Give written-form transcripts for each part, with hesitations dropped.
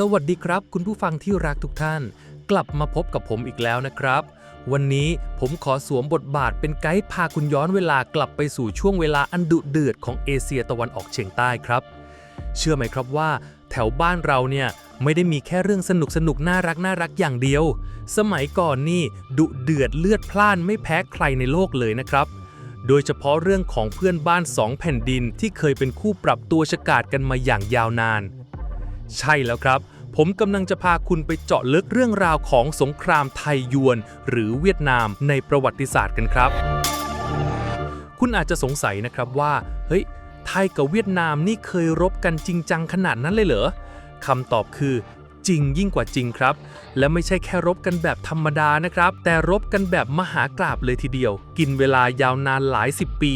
สวัสดีครับคุณผู้ฟังที่รักทุกท่านกลับมาพบกับผมอีกแล้วนะครับวันนี้ผมขอสวมบทบาทเป็นไกด์พาคุณย้อนเวลากลับไปสู่ช่วงเวลาอันดุเดือดของเอเชียตะวันออกเฉียงใต้ครับเชื่อไหมครับว่าแถวบ้านเราเนี่ยไม่ได้มีแค่เรื่องสนุกน่ารักอย่างเดียวสมัยก่อนนี่ดุเดือดเลือดพล่านไม่แพ้ใครในโลกเลยนะครับโดยเฉพาะเรื่องของเพื่อนบ้านสองแผ่นดินที่เคยเป็นคู่ปรับตัวฉกาจกันมาอย่างยาวนานใช่แล้วครับผมกำลังจะพาคุณไปเจาะลึกเรื่องราวของสงครามไทยยวนหรือเวียดนามในประวัติศาสตร์กันครับคุณอาจจะสงสัยนะครับว่าเฮ้ยไทยกับเวียดนามนี่เคยรบกันจริงจังขนาดนั้นเลยเหรอคำตอบคือจริงยิ่งกว่าจริงครับและไม่ใช่แค่รบกันแบบธรรมดานะครับแต่รบกันแบบมหากาพย์เลยทีเดียวกินเวลายาวนานหลายสิบปี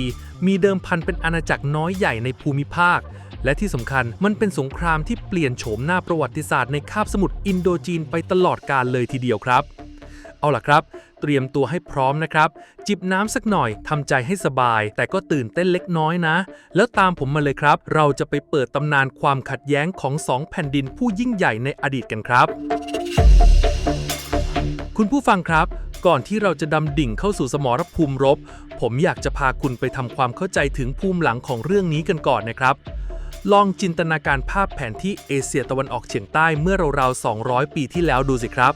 มีเดิมพันเป็นอาณาจักรน้อยใหญ่ในภูมิภาคและที่สำคัญมันเป็นสงครามที่เปลี่ยนโฉมหน้าประวัติศาสตร์ในคาบสมุทรอินโดจีนไปตลอดกาลเลยทีเดียวครับเอาล่ะครับเตรียมตัวให้พร้อมนะครับจิบน้ำสักหน่อยทำใจให้สบายแต่ก็ตื่นเต้นเล็กน้อยนะแล้วตามผมมาเลยครับเราจะไปเปิดตำนานความขัดแย้งของสองแผ่นดินผู้ยิ่งใหญ่ในอดีตกันครับคุณผู้ฟังครับก่อนที่เราจะดำดิ่งเข้าสู่สมรภูมิรบผมอยากจะพาคุณไปทำความเข้าใจถึงภูมิหลังของเรื่องนี้กันก่อนนะครับลองจินตนาการภาพแผนที่เอเชียตะวันออกเฉียงใต้เมื่อราวๆ200 ปีที่แล้วดูสิครับ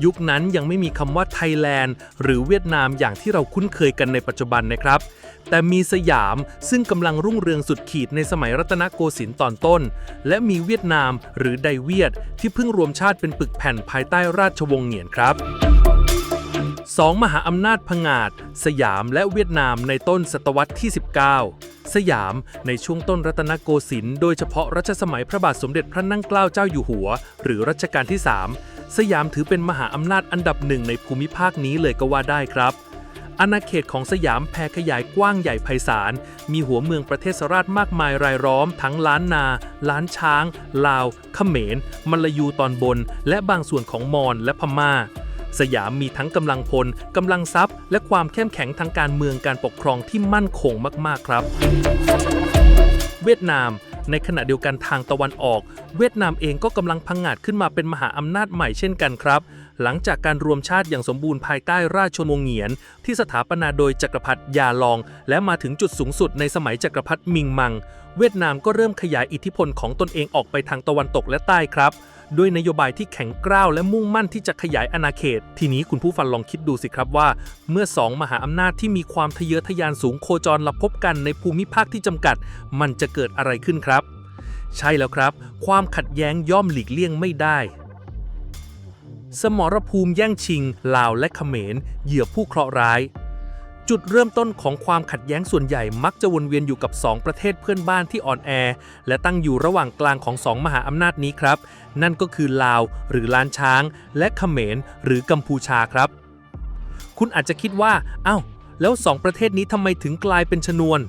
ยุคนั้นยังไม่มีคำว่าไทยแลนด์หรือเวียดนามอย่างที่เราคุ้นเคยกันในปัจจุบันนะครับแต่มีสยามซึ่งกำลังรุ่งเรืองสุดขีดในสมัยรัตนโกสินทร์ตอนต้นและมีเวียดนามหรือไดเวียดที่เพิ่งรวมชาติเป็นปึกแผ่นภายใต้ราชวงศ์เหงียนครับสองมหาอำนาจผงาดสยามและเวียดนามในต้นศตวรรษที่19สยามในช่วงต้นรัตนโกสินทร์โดยเฉพาะรัชสมัยพระบาทสมเด็จพระนั่งเกล้าเจ้าอยู่หัวหรือรัชกาลที่3สยามถือเป็นมหาอำนาจอันดับหนึ่งในภูมิภาคนี้เลยก็ว่าได้ครับอาณาเขตของสยามแผ่ขยายกว้างใหญ่ไพศาลมีหัวเมืองประเทศราชมากมายรายล้อมทั้งล้านนาล้านช้างลาวเขมรมัลยูตอนบนและบางส่วนของมอญและพม่าสยามมีทั้งกำลังพลกำลังทรัพย์และความเข้มแข็งทางการเมืองการปกครองที่มั่นคงมากๆครับเวียดนามในขณะเดียวกันทางตะวันออกเวียดนามเองก็กำลังพังงาดขึ้นมาเป็นมหาอำนาจใหม่เช่นกันครับหลังจากการรวมชาติอย่างสมบูรณ์ภายใต้ราชวงศ์เหงียนที่สถาปนาโดยจักรพรรดิยาลองและมาถึงจุดสูงสุดในสมัยจักรพรรดิมิงมังเวียดนามก็เริ่มขยายอิทธิพลของตนเองออกไปทางตะวันตกและใต้ครับด้วยนโยบายที่แข็งกร้าวและมุ่งมั่นที่จะขยายอาณาเขตทีนี้คุณผู้ฟังลองคิดดูสิครับว่าเมื่อสองมหาอำนาจที่มีความทะเยอทะยานสูงโคจรมาพบกันในภูมิภาคที่จำกัดมันจะเกิดอะไรขึ้นครับใช่แล้วครับความขัดแย้งย่อมหลีกเลี่ยงไม่ได้สมรภูมิแย่งชิงลาวและเขมรเหยื่อผู้เคราะห์ร้ายจุดเริ่มต้นของความขัดแย้งส่วนใหญ่มักจะวนเวียนอยู่กับ2ประเทศเพื่อนบ้านที่อ่อนแอและตั้งอยู่ระหว่างกลางของ2มหาอำนาจนี้ครับนั่นก็คือลาวหรือล้านช้างและเขมรหรือกัมพูชาครับคุณอาจจะคิดว่าแล้ว2ประเทศนี้ทำไมถึงกลายเป็นชนวน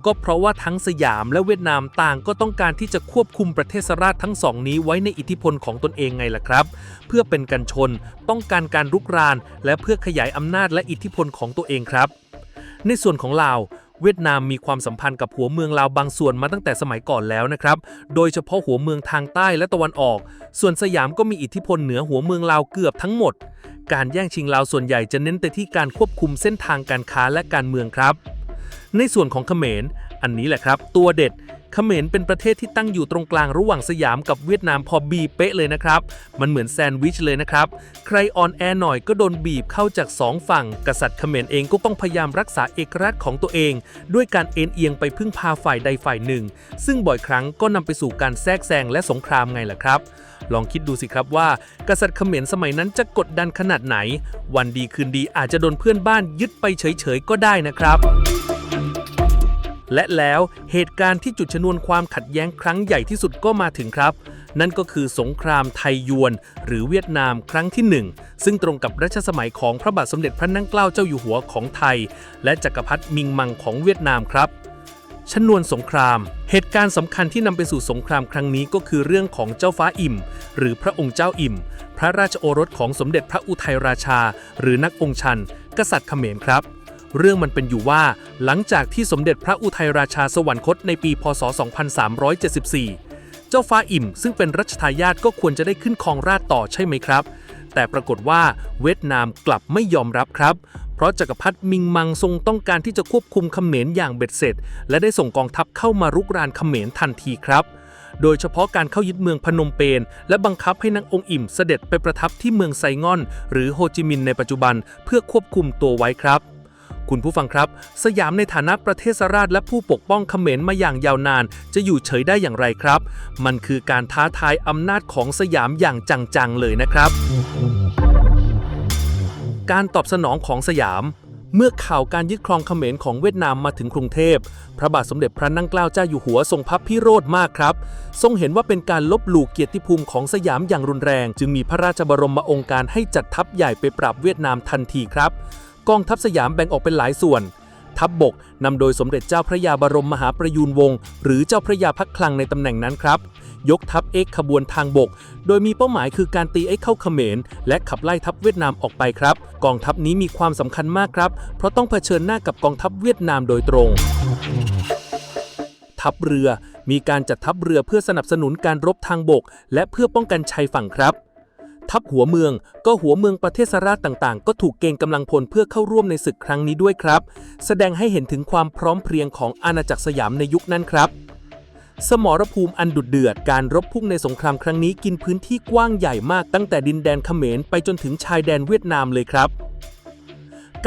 ก็เพราะว่าทั้งสยามและเวียดนามต่างก็ต้องการที่จะควบคุมประเทศราชทั้งสองนี้ไว้ในอิทธิพลของตนเองไงล่ะครับเพื่อเป็นกันชนป้องกันการรุกรานและเพื่อขยายอำนาจและอิทธิพลของตัวเองครับในส่วนของลาวเวียดนามมีความสัมพันธ์กับหัวเมืองลาวบางส่วนมาตั้งแต่สมัยก่อนแล้วนะครับโดยเฉพาะหัวเมืองทางใต้และตะวันออกส่วนสยามก็มีอิทธิพลเหนือหัวเมืองลาวเกือบทั้งหมดการแย่งชิงลาวส่วนใหญ่จะเน้นไปที่การควบคุมเส้นทางการค้าและการเมืองครับในส่วนของเขมรอันนี้แหละครับตัวเด็ดเขมรเป็นประเทศที่ตั้งอยู่ตรงกลางระหว่างสยามกับเวียดนามพอบีเป๊ะเลยนะครับมันเหมือนแซนด์วิชเลยนะครับใครอ่อนแอหน่อยก็โดนบีบเข้าจาก2ฝั่งกษัตริย์เขมรเองก็ต้องพยายามรักษาเอกราชของตัวเองด้วยการเอ็นเอียงไปพึ่งพาฝ่ายใดฝ่ายหนึ่งซึ่งบ่อยครั้งก็นำไปสู่การแทรกแซงและสงครามไงล่ะครับลองคิดดูสิครับว่ากษัตริย์เขมรสมัยนั้นจะกดดันขนาดไหนวันดีคืนดีอาจจะโดนเพื่อนบ้านยึดไปเฉยๆก็ได้นะครับและแล้วเหตุการณ์ที่จุดชนวนความขัดแย้งครั้งใหญ่ที่สุดก็มาถึงครับนั่นก็คือสงครามไทยยวนหรือเวียดนามครั้งที่1ซึ่งตรงกับรัชสมัยของพระบาทสมเด็จพระนั่งเกล้าเจ้าอยู่หัวของไทยและจักรพรรดิมิงมังของเวียดนามครับชนวนสงครามเหตุการณ์สำคัญที่นำไปสู่สงครามครั้งนี้ก็คือเรื่องของเจ้าฟ้าอิ่มหรือพระองค์เจ้าอิ่มพระราชโอรสของสมเด็จพระอุทัยราชาหรือนักองค์ชันกษัตริย์เขมรครับเรื่องมันเป็นอยู่ว่าหลังจากที่สมเด็จพระอุทัยราชาสวรรคตในปีพ.ศ. 2374 เจ้าฟ้าอิ่มซึ่งเป็นรัชทายาทก็ควรจะได้ขึ้นครองราชย์ต่อใช่ไหมครับแต่ปรากฏว่าเวียดนามกลับไม่ยอมรับครับเพราะจักรพรรดิมิงมังทรงต้องการที่จะควบคุมเขมรอย่างเบ็ดเสร็จและได้ส่งกองทัพเข้ามารุกรานเขมรทันทีครับโดยเฉพาะการเข้ายึดเมืองพนมเปญและบังคับให้นางองค์อิ่มเสด็จไปประทับที่เมืองไซงอนหรือโฮจิมินห์ในปัจจุบันเพื่อควบคุมตัวไว้ครับคุณผู้ฟังครับสยามในฐานะประเทศราชและผู้ปกป้องเขมรมาอย่างยาวนานจะอยู่เฉยได้อย่างไรครับมันคือการท้าทายอำนาจของสยามอย่างจังๆเลยนะครับการตอบสนองของสยามเมื่อข่าวการยึดครองเขมรของเวียดนามมาถึงกรุงเทพพระบาทสมเด็จพระนั่งเกล้าเจ้าอยู่หัวทรงพระพิโรธมากครับทรงเห็นว่าเป็นการลบหลู่เกียรติภูมิของสยามอย่างรุนแรงจึงมีพระราชบรมโองการให้จัดทัพใหญ่ไปปราบเวียดนามทันทีครับกองทัพสยามแบ่งออกเป็นหลายส่วนทัพบกนำโดยสมเด็จเจ้าพระยาบรมมหาประยูรวงศ์หรือเจ้าพระยาพักคลังในตำแหน่งนั้นครับยกทัพเอกขบวนทางบกโดยมีเป้าหมายคือการตีเข้าเขมรและขับไล่ทัพเวียดนามออกไปครับกองทัพนี้มีความสำคัญมากครับเพราะต้องเผชิญหน้ากับกองทัพเวียดนามโดยตรงทัพเรือมีการจัดทัพเรือเพื่อสนับสนุนการรบทางบกและเพื่อป้องกันชายฝั่งครับทัพหัวเมืองก็หัวเมืองประเทศราชต่างๆก็ถูกเกณฑ์กำลังพลเพื่อเข้าร่วมในศึกครั้งนี้ด้วยครับแสดงให้เห็นถึงความพร้อมเพรียงของอาณาจักรสยามในยุคนั้นครับสมรภูมิอันดุเดือดการรบพุ่งในสงครามครั้งนี้กินพื้นที่กว้างใหญ่มากตั้งแต่ดินแดนเขมรไปจนถึงชายแดนเวียดนามเลยครับ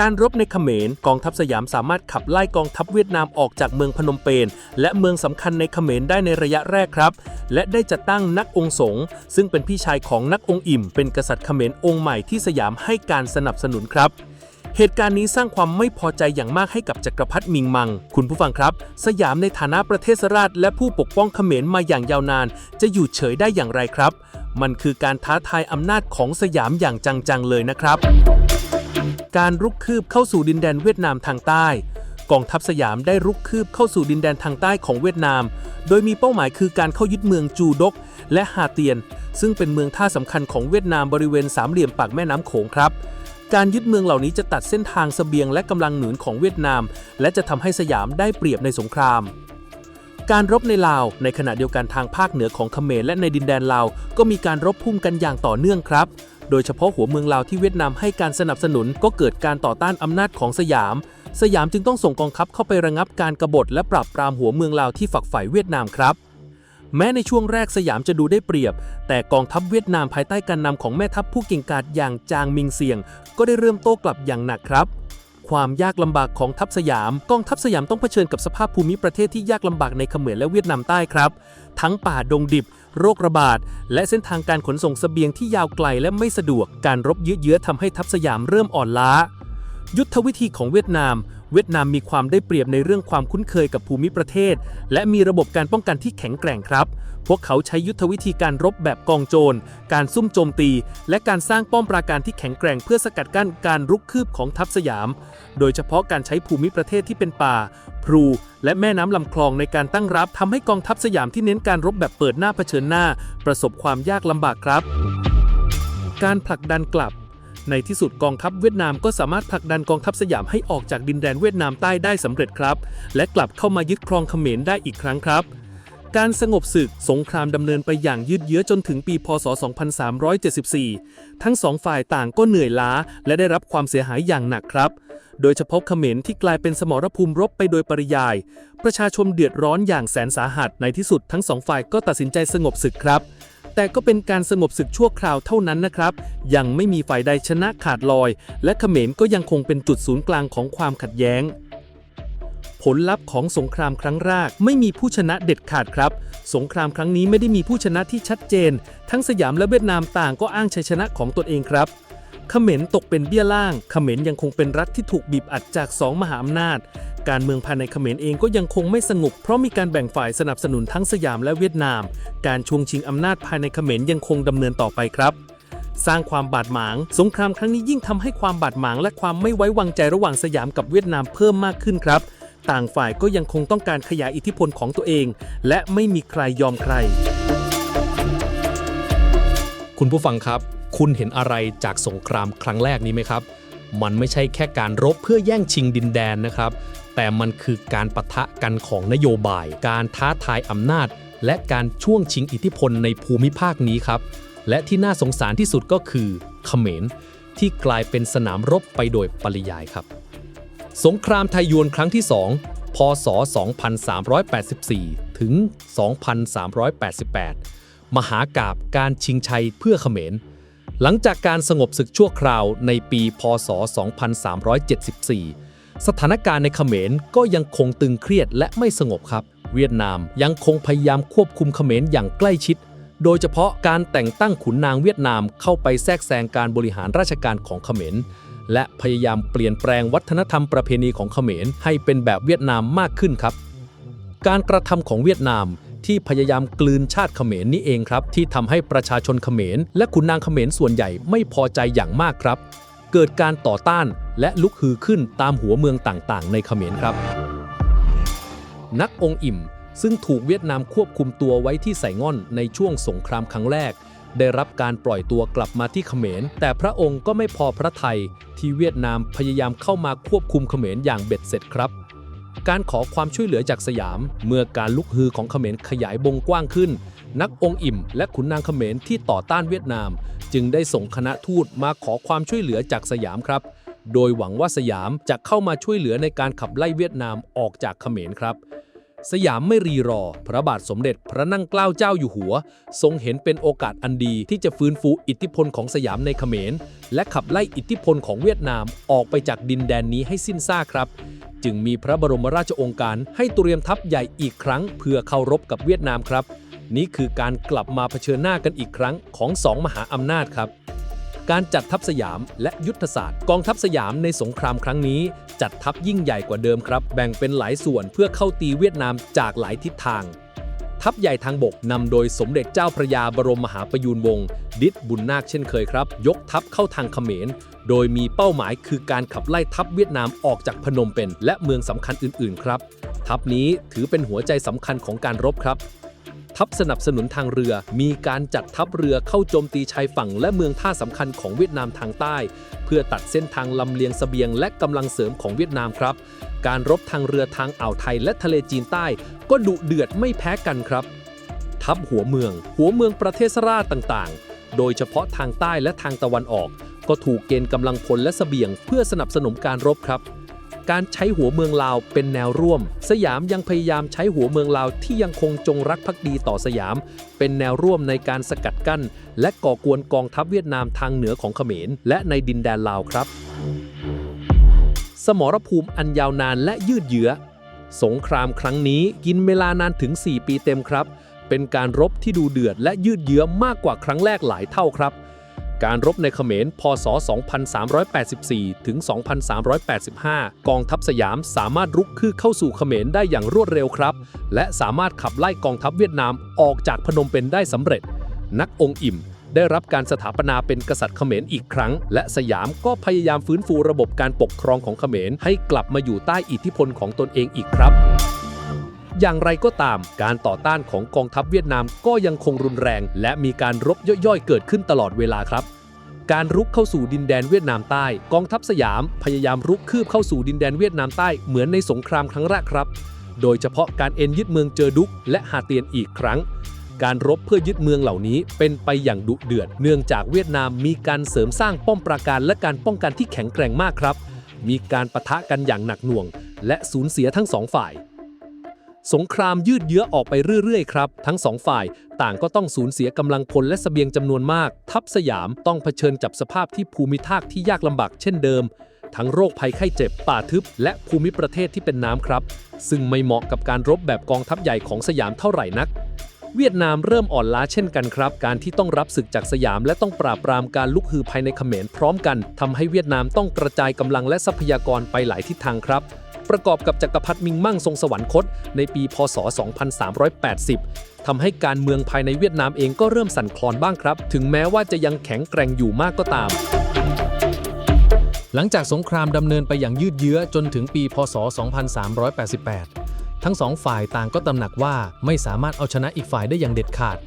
การรบในเขมรกองทัพสยามสามารถขับไล่กองทัพเวียดนามออกจากเมืองพนมเปญและเมืองสำคัญในเขมรได้ในระยะแรกครับและได้จัดตั้งนักองค์สงฆ์ซึ่งเป็นพี่ชายของนักองค์อิ่มเป็นกษัตริย์เขมรองค์ใหม่ที่สยามให้การสนับสนุนครับเหตุการณ์นี้สร้างความไม่พอใจอย่างมากให้กับจักรพรรดิมิงมังคุณผู้ฟังครับสยามในฐานะประเทศราชและผู้ปกป้องเขมรมาอย่างยาวนานจะอยู่เฉยได้อย่างไรครับมันคือการท้าทายอำนาจของสยามอย่างจังๆเลยนะครับการรุกคืบเข้าสู่ดินแดนเวียดนามทางใต้กองทัพสยามได้รุกคืบเข้าสู่ดินแดนทางใต้ของเวียดนามโดยมีเป้าหมายคือการเข้ายึดเมืองจูดกและฮาเตียนซึ่งเป็นเมืองท่าสำคัญของเวียดนามบริเวณสามเหลี่ยมปากแม่น้ำโขงครับการยึดเมืองเหล่านี้จะตัดเส้นทางเสบียงและกำลังหนุนของเวียดนามและจะทำให้สยามได้เปรียบในสงครามการรบในลาวในขณะเดียวกันทางภาคเหนือของเขมรและในดินแดนลาวก็มีการรบพุ่งกันอย่างต่อเนื่องครับโดยเฉพาะหัวเมืองลาวที่เวียดนามให้การสนับสนุนก็เกิดการต่อต้านอำนาจของสยามจึงต้องส่งกองทัพเข้าไประงับการกบฏและปราบปรามหัวเมืองลาวที่ฝักใฝ่เวียดนามครับแม้ในช่วงแรกสยามจะดูได้เปรียบแต่กองทัพเวียดนามภายใต้การนำของแม่ทัพผู้เก่งกาจอย่างจางมิงเซียงก็ได้เริ่มโต้กลับอย่างหนักครับความยากลำบากของทัพสยามกองทัพสยามต้องเผชิญกับสภาพภูมิประเทศที่ยากลำบากในเขมรและเวียดนามใต้ครับทั้งป่าดงดิบโรคระบาดและเส้นทางการขนส่งเสบียงที่ยาวไกลและไม่สะดวกการรบเยื้อทำให้ทัพสยามเริ่มอ่อนล้ายุทธวิธีของเวียดนามมีความได้เปรียบในเรื่องความคุ้นเคยกับภูมิประเทศและมีระบบการป้องกันที่แข็งแกร่งครับพวกเขาใช้ยุทธวิธีการรบแบบกองโจรการซุ่มโจมตีและการสร้างป้อมปราการที่แข็งแกร่งเพื่อสกัดกั้นการรุกคืบของทัพสยามโดยเฉพาะการใช้ภูมิประเทศที่เป็นป่าพลูและแม่น้ำลำคลองในการตั้งรับทำให้กองทัพสยามที่เน้นการรบแบบเปิดหน้าเผชิญหน้าประสบความยากลำบากครับการผลักดันกลับในที่สุดกองทัพเวียดนามก็สามารถผลักดันกองทัพสยามให้ออกจากดินแดนเวียดนามใต้ได้สำเร็จครับและกลับเข้ามายึดครองเขมรได้อีกครั้งครับการสงบศึกสงครามดำเนินไปอย่างยืดเยื้อจนถึงปีพ.ศ. 2374ทั้งสองฝ่ายต่างก็เหนื่อยล้าและได้รับความเสียหายอย่างหนักครับโดยเฉพาะเขมรที่กลายเป็นสมรภูมิรบไปโดยปริยายประชาชนเดือดร้อนอย่างแสนสาหัสในที่สุดทั้งสองฝ่ายก็ตัดสินใจสงบศึกครับแต่ก็เป็นการสงบศึกชั่วคราวเท่านั้นนะครับยังไม่มีฝ่ายใดชนะขาดลอยและเขมรก็ยังคงเป็นจุดศูนย์กลางของความขัดแย้งผลลัพธ์ของสงครามครั้งแรกไม่มีผู้ชนะเด็ดขาดครับสงครามครั้งนี้ไม่ได้มีผู้ชนะที่ชัดเจนทั้งสยามและเวียดนามต่างก็อ้างชัยชนะของตนเองครับเขมรตกเป็นเบี้ยล่างเขมรยังคงเป็นรัฐที่ถูกบีบอัดจาก2มหาอำนาจการเมืองภายในเขมรเองก็ยังคงไม่สงบเพราะมีการแบ่งฝ่ายสนับสนุนทั้งสยามและเวียดนามการช่วงชิงอำนาจภายในเขมรยังคงดำเนินต่อไปครับสร้างความบาดหมางสงครามครั้งนี้ยิ่งทำให้ความบาดหมางและความไม่ไว้วางใจระหว่างสยามกับเวียดนามเพิ่มมากขึ้นครับต่างฝ่ายก็ยังคงต้องการขยายอิทธิพลของตัวเองและไม่มีใครยอมใครคุณผู้ฟังครับคุณเห็นอะไรจากสงครามครั้งแรกนี้ไหมครับมันไม่ใช่แค่การรบเพื่อแย่งชิงดินแดนนะครับแต่มันคือการปะทะกันของนโยบายการท้าทายอำนาจ และการช่วงชิงอิทธิพลในภูมิภาคนี้ครับและที่น่าสงสารที่สุดก็คือเขมรที่กลายเป็นสนามรบไปโดยปริยายครับสงครามไทยยวนครั้งที่ 2 พ.ศ. 2384 ถึง 2388 มหากาพย์การชิงชัยเพื่อเขมรหลังจากการสงบศึกชั่วคราวในปี พ.ศ. 2374 สถานการณ์ในเขมรก็ยังคงตึงเครียดและไม่สงบครับเวียดนามยังคงพยายามควบคุมเขมรอย่างใกล้ชิดโดยเฉพาะการแต่งตั้งขุนนางเวียดนามเข้าไปแทรกแซงการบริหารราชการของเขมรและพยายามเปลี่ยนแปลงวัฒนธรรมประเพณีของเขมรให้เป็นแบบเวียดนามมากขึ้นครับการกระทำของเวียดนามที่พยายามกลืนชาติเขมรนี้เองครับที่ทำให้ประชาชนเขมรและขุนนางเขมรส่วนใหญ่ไม่พอใจอย่างมากครับเกิดการต่อต้านและลุกฮือขึ้นตามหัวเมืองต่างๆในเขมรครับนักองค์อิ่มซึ่งถูกเวียดนามควบคุมตัวไว้ที่ไสง่อนในช่วงสงครามครั้งแรกได้รับการปล่อยตัวกลับมาที่เขมรแต่พระองค์ก็ไม่พอพระทัยที่เวียดนามพยายามเข้ามาควบคุมเขมรอย่างเบ็ดเสร็จครับการขอความช่วยเหลือจากสยามเมื่อการลุกฮือของเขมรขยายบงกว้างขึ้นนักองค์อิ่มและขุนนางเขมรที่ต่อต้านเวียดนามจึงได้ส่งคณะทูตมาขอความช่วยเหลือจากสยามครับโดยหวังว่าสยามจะเข้ามาช่วยเหลือในการขับไล่เวียดนามออกจากเขมรครับสยามไม่รีรอพระบาทสมเด็จพระนั่งเกล้าเจ้าอยู่หัวทรงเห็นเป็นโอกาสอันดีที่จะฟื้นฟูอิทธิพลของสยามในเขมรและขับไล่อิทธิพลของเวียดนามออกไปจากดินแดนนี้ให้สิ้นซากครับจึงมีพระบรมราชโองการให้เตรียมทัพใหญ่อีกครั้งเพื่อเข้ารบกับเวียดนามครับนี่คือการกลับมาเผชิญหน้ากันอีกครั้งของสองมหาอำนาจครับการจัดทัพสยามและยุทธศาสตร์กองทัพสยามในสงครามครั้งนี้จัดทัพยิ่งใหญ่กว่าเดิมครับแบ่งเป็นหลายส่วนเพื่อเข้าตีเวียดนามจากหลายทิศทางทัพใหญ่ทางบกนำโดยสมเด็จเจ้าพระยาบรมมหาประยูรวงศ์ดิษฐ์บุญนาคเช่นเคยครับยกทัพเข้าทางเขมรโดยมีเป้าหมายคือการขับไล่ทัพเวียดนามออกจากพนมเปญและเมืองสำคัญอื่นๆครับทัพนี้ถือเป็นหัวใจสำคัญของการรบครับทัพสนับสนุนทางเรือมีการจัดทัพเรือเข้าโจมตีชายฝั่งและเมืองท่าสำคัญของเวียดนามทางใต้เพื่อตัดเส้นทางลำเลียงเสบียงและกำลังเสริมของเวียดนามครับการรบทางเรือทางอ่าวไทยและทะเลจีนใต้ก็ดุเดือดไม่แพ้กันครับทัพหัวเมืองประเทศราชต่างๆโดยเฉพาะทางใต้และทางตะวันออกก็ถูกเกณฑ์กำลังพลและเสบียงเพื่อสนับสนุนการรบครับการใช้หัวเมืองลาวเป็นแนวร่วมสยามยังพยายามใช้หัวเมืองลาวที่ยังคงจงรักภักดีต่อสยามเป็นแนวร่วมในการสกัดกั้นและก่อกวนกองทัพเวียดนามทางเหนือของเขมรและในดินแดนลาวครับสมรภูมิอันยาวนานและยืดเยื้อสงครามครั้งนี้กินเวลานานถึง4 ปีเต็มครับเป็นการรบที่ดูเดือดและยืดเยื้อมากกว่าครั้งแรกหลายเท่าครับการรบในเขมร พ.ศ. 2384 ถึง 2385 กองทัพสยามสามารถรุกคืบเข้าสู่เขมรได้อย่างรวดเร็วครับและสามารถขับไล่กองทัพเวียดนามออกจากพนมเปญได้สำเร็จนักองค์อิ่มได้รับการสถาปนาเป็นกษัตริย์เขมรอีกครั้งและสยามก็พยายามฟื้นฟูระบบการปกครองของเขมรให้กลับมาอยู่ใต้อิทธิพลของตนเองอีกครับอย่างไรก็ตามการต่อต้านของกองทัพเวียดนามก็ยังคงรุนแรงและมีการรบย่อยๆเกิดขึ้นตลอดเวลาครับการรุกเข้าสู่ดินแดนเวียดนามใต้กองทัพสยามพยายามรุกคืบเข้าสู่ดินแดนเวียดนามใต้เหมือนในสงครามครั้งแรกครับโดยเฉพาะการยึดเมืองเจอดุกและฮาเตียนอีกครั้งการรบเพื่อยึดเมืองเหล่านี้เป็นไปอย่างดุเดือดเนื่องจากเวียดนามมีการเสริมสร้างป้อมปราการและการป้องกันที่แข็งแกร่งมากครับมีการปะทะกันอย่างหนักหน่วงและสูญเสียทั้งสองฝ่ายสงครามยืดเยื้อออกไปเรื่อยๆครับทั้งสองฝ่ายต่างก็ต้องสูญเสียกำลังพลและเสบียงจำนวนมากทัพสยามต้องเผชิญกับสภาพที่ภูมิทัศน์ที่ยากลำบากเช่นเดิมทั้งโรคภัยไข้เจ็บป่าทึบและภูมิประเทศที่เป็นน้ำครับซึ่งไม่เหมาะกับการรบแบบกองทัพใหญ่ของสยามเท่าไหร่นักเวียดนามเริ่มอ่อนล้าเช่นกันครับการที่ต้องรับศึกจากสยามและต้องปราบปรามการลุกฮือภายในเขมรพร้อมกันทำให้เวียดนามต้องกระจายกำลังและทรัพยากรไปหลายทิศทางครับประกอบกับจักรพรรดิมิงมั่งทรงสวรรคตในปีพ.ศ. 2380 ทำให้การเมืองภายในเวียดนามเองก็เริ่มสั่นคลอนบ้างครับถึงแม้ว่าจะยังแข็งแกร่งอยู่มากก็ตามหลังจากสงครามดำเนินไปอย่างยืดเยื้อจนถึงปีพ.ศ. 2388 ทั้งสองฝ่ายต่างก็ตระหนักว่าไม่สามารถเอาชนะอีกฝ่ายได้อย่างเด็ดขาด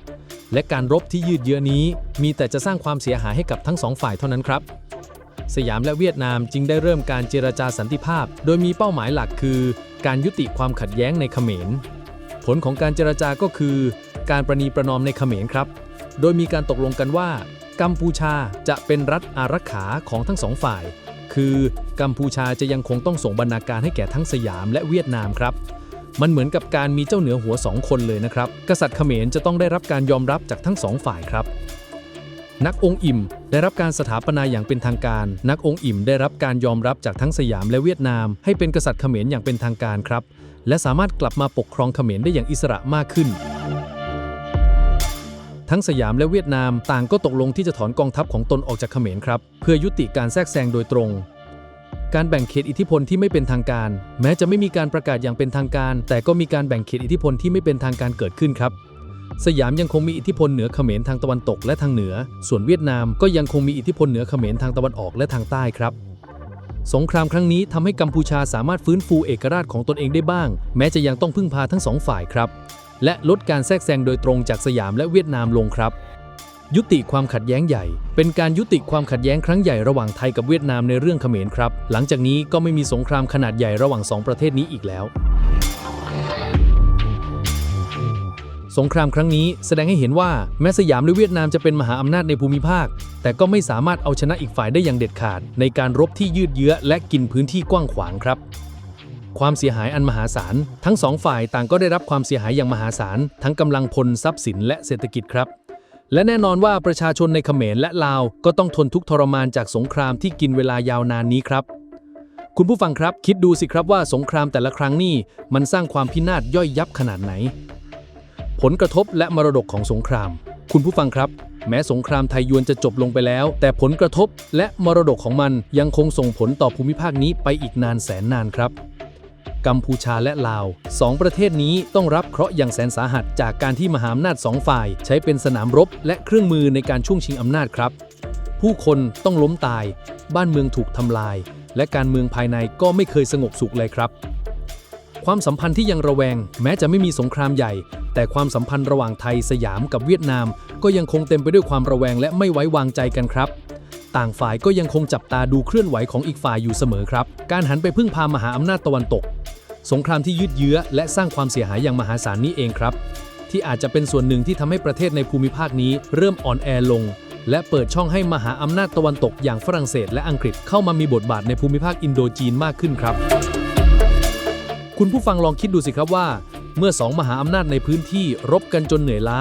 และการรบที่ยืดเยื้อนี้มีแต่จะสร้างความเสียหายให้กับทั้งสองฝ่ายเท่านั้นครับสยามและเวียดนามจึงได้เริ่มการเจรจาสันติภาพโดยมีเป้าหมายหลักคือการยุติความขัดแย้งในเขมรผลของการเจรจาก็คือ การประนีประนอมในเขมรครับ โดยมีการตกลงกันว่ากัมพูชาจะเป็นรัฐอารักขาของทั้งสองฝ่าย คือกัมพูชาจะยังคงต้องส่งบรรณาการให้แก่ทั้งสยามและเวียดนามครับมันเหมือนกับการมีเจ้าเหนือหัวสองคนเลยนะครับกษัตริย์เขมรจะต้องได้รับการยอมรับจากทั้งสองฝ่ายครับนักองค์อิ่มได้รับการสถาปนาอย่างเป็นทางการนักองค์อิ่มได้รับการยอมรับจากทั้งสยามและเวียดนามให้เป็นกษัตริย์เขมรอย่างเป็นทางการครับและสามารถกลับมาปกครองเขมรได้อย่างอิสระมากขึ้นทั้งสยามและเวียดนามต่างก็ตกลงที่จะถอนกองทัพของตนออกจากเขมรครับเพื่อยุติการแทรกแซงโดยตรงการแบ่งเขตอิทธิพลที่ไม่เป็นทางการแม้จะไม่มีการประกาศอย่างเป็นทางการแต่ก็มีการแบ่งเขตอิทธิพลที่ไม่เป็นทางการเกิดขึ้นครับสยามยังคงมีอิทธิพลเหนือเขมรทางตะวันตกและทางเหนือส่วนเวียดนามก็ยังคงมีอิทธิพลเหนือเขมรทางตะวันออกและทางใต้ครับสงครามครั้งนี้ทำให้กัมพูชาสามารถฟื้นฟูเอกราชของตนเองได้บ้างแม้จะยังต้องพึ่งพาทั้งสองฝ่ายครับและลดการแทรกแซงโดยตรงจากสยามและเวียดนามลงครับยุติความขัดแย้งใหญ่เป็นการยุติความขัดแย้งครั้งใหญ่ระหว่างไทยกับเวียดนามในเรื่องเขมรครับหลังจากนี้ก็ไม่มีสงครามขนาดใหญ่ระหว่าง2ประเทศนี้อีกแล้วสงครามครั้งนี้แสดงให้เห็นว่าแม้สยามและเวียดนามจะเป็นมหาอำนาจในภูมิภาคแต่ก็ไม่สามารถเอาชนะอีกฝ่ายได้อย่างเด็ดขาดในการรบที่ยืดเยื้อและกินพื้นที่กว้างขวางครับความเสียหายอันมหาศาลทั้งสองฝ่ายต่างก็ได้รับความเสียหายอย่างมหาศาลทั้งกำลังพลทรัพย์สินและเศรษฐกิจครับและแน่นอนว่าประชาชนในเขมรและลาวก็ต้องทนทุกข์ทรมานจากสงครามที่กินเวลายาวนานนี้ครับคุณผู้ฟังครับคิดดูสิครับว่าสงครามแต่ละครั้งนี่มันสร้างความพินาศย่อยยับขนาดไหนผลกระทบและมรดกของสงครามคุณผู้ฟังครับแม้สงครามไทยยวนจะจบลงไปแล้วแต่ผลกระทบและมรดกของมันยังคงส่งผลต่อภูมิภาคนี้ไปอีกนานแสนนานครับกัมพูชาและลาว2ประเทศนี้ต้องรับเคราะห์อย่างแสนสาหัสจากการที่มหาอำนาจ2ฝ่ายใช้เป็นสนามรบและเครื่องมือในการช่วงชิงอำนาจครับผู้คนต้องล้มตายบ้านเมืองถูกทำลายและการเมืองภายในก็ไม่เคยสงบสุขเลยครับความสัมพันธ์ที่ยังระแวงแม้จะไม่มีสงครามใหญ่แต่ความสัมพันธ์ระหว่างไทยสยามกับเวียดนามก็ยังคงเต็มไปด้วยความระแวงและไม่ไว้วางใจกันครับต่างฝ่ายก็ยังคงจับตาดูเคลื่อนไหวของอีกฝ่ายอยู่เสมอครับการหันไปพึ่งพามหาอำนาจตะวันตกสงครามที่ยืดเยื้อและสร้างความเสียหายอย่างมหาศาลนี้เองครับที่อาจจะเป็นส่วนหนึ่งที่ทำให้ประเทศในภูมิภาคนี้เริ่มอ่อนแอลงและเปิดช่องให้มหาอำนาจตะวันตกอย่างฝรั่งเศสและอังกฤษเข้ามามีบทบาทในภูมิภาคอินโดจีนมากขึ้นครับคุณผู้ฟังลองคิดดูสิครับว่าเมื่อ2มหาอำนาจในพื้นที่รบกันจนเหนื่อยล้า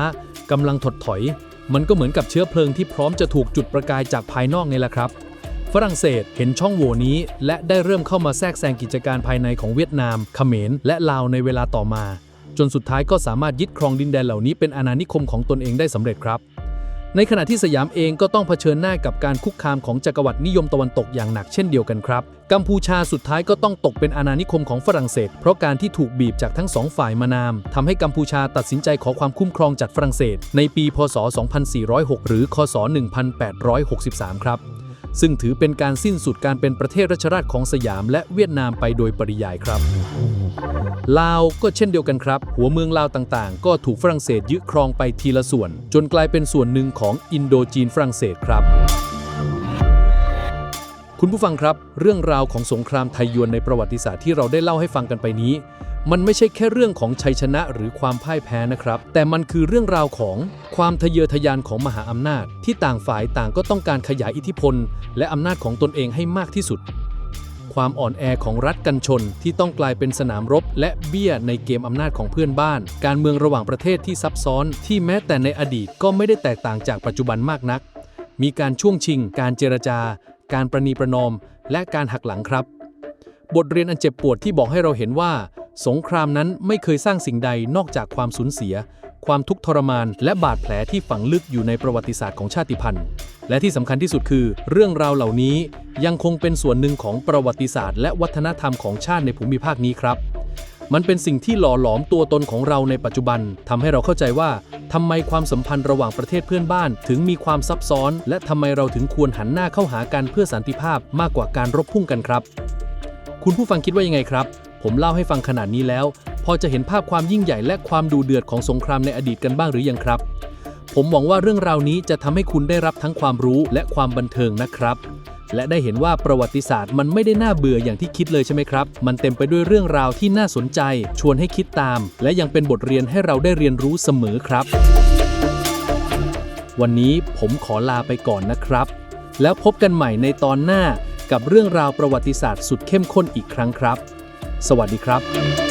กำลังถดถอยมันก็เหมือนกับเชื้อเพลิงที่พร้อมจะถูกจุดประกายจากภายนอกนี่แหละครับฝรั่งเศสเห็นช่องโหว่นี้และได้เริ่มเข้ามาแทรกแซงกิจการภายในของเวียดนามเขมรและลาวในเวลาต่อมาจนสุดท้ายก็สามารถยึดครองดินแดนเหล่านี้เป็นอาณานิคมของตนเองได้สำเร็จครับในขณะที่สยามเองก็ต้องเผชิญหน้ากับการคุกคามของจักรวรรดินิยมตะวันตกอย่างหนักเช่นเดียวกันครับกัมพูชาสุดท้ายก็ต้องตกเป็นอาณานิคมของฝรั่งเศสเพราะการที่ถูกบีบจากทั้ง2ฝ่ายมานามทำให้กัมพูชาตัดสินใจขอความคุ้มครองจากฝรั่งเศสในปีพ.ศ. 2406 หรือค.ศ. 1863 ครับซึ่งถือเป็นการสิ้นสุดการเป็นประเทศรัชราชของสยามและเวียดนามไปโดยปริยายครับลาวก็เช่นเดียวกันครับหัวเมืองลาวต่างๆก็ถูกฝรั่งเศสยึดครองไปทีละส่วนจนกลายเป็นส่วนหนึ่งของอินโดจีนฝรั่งเศสครับคุณผู้ฟังครับเรื่องราวของสงครามไทยยวนในประวัติศาสตร์ที่เราได้เล่าให้ฟังกันไปนี้มันไม่ใช่แค่เรื่องของชัยชนะหรือความพ่ายแพ้นะครับแต่มันคือเรื่องราวของความทะเยอทะยานของมหาอำนาจที่ต่างฝ่ายต่างก็ต้องการขยายอิทธิพลและอำนาจของตนเองให้มากที่สุดความอ่อนแอของรัฐกันชนที่ต้องกลายเป็นสนามรบและเบี้ยในเกมอำนาจของเพื่อนบ้านการเมืองระหว่างประเทศที่ซับซ้อนที่แม้แต่ในอดีตก็ไม่ได้แตกต่างจากปัจจุบันมากนักมีการช่วงชิงการเจรจาการประนีประนอมและการหักหลังครับบทเรียนอันเจ็บปวดที่บอกให้เราเห็นว่าสงครามนั้นไม่เคยสร้างสิ่งใดนอกจากความสูญเสียความทุกข์ทรมานและบาดแผลที่ฝังลึกอยู่ในประวัติศาสตร์ของชาติพันธุ์และที่สำคัญที่สุดคือเรื่องราวเหล่านี้ยังคงเป็นส่วนหนึ่งของประวัติศาสตร์และวัฒนธรรมของชาติในภูมิภาคนี้ครับมันเป็นสิ่งที่หล่อหลอมตัวตนของเราในปัจจุบันทำให้เราเข้าใจว่าทำไมความสัมพันธ์ระหว่างประเทศเพื่อนบ้านถึงมีความซับซ้อนและทำไมเราถึงควรหันหน้าเข้าหากันเพื่อสันติภาพมากกว่าการรบพุ่งกันครับคุณผู้ฟังคิดว่ายังไงครับผมเล่าให้ฟังขนาดนี้แล้วพอจะเห็นภาพความยิ่งใหญ่และความดุเดือดของสงครามในอดีตกันบ้างหรือยังครับผมหวังว่าเรื่องราวนี้จะทำให้คุณได้รับทั้งความรู้และความบันเทิงนะครับ และได้เห็นว่าประวัติศาสตร์มันไม่ได้น่าเบื่ออย่างที่คิดเลยใช่ไหมครับ มันเต็มไปด้วยเรื่องราวที่น่าสนใจชวนให้คิดตาม และยังเป็นบทเรียนให้เราได้เรียนรู้เสมอครับ วันนี้ผมขอลาไปก่อนนะครับ แล้วพบกันใหม่ในตอนหน้ากับเรื่องราวประวัติศาสตร์สุดเข้มข้นอีกครั้งครับ สวัสดีครับ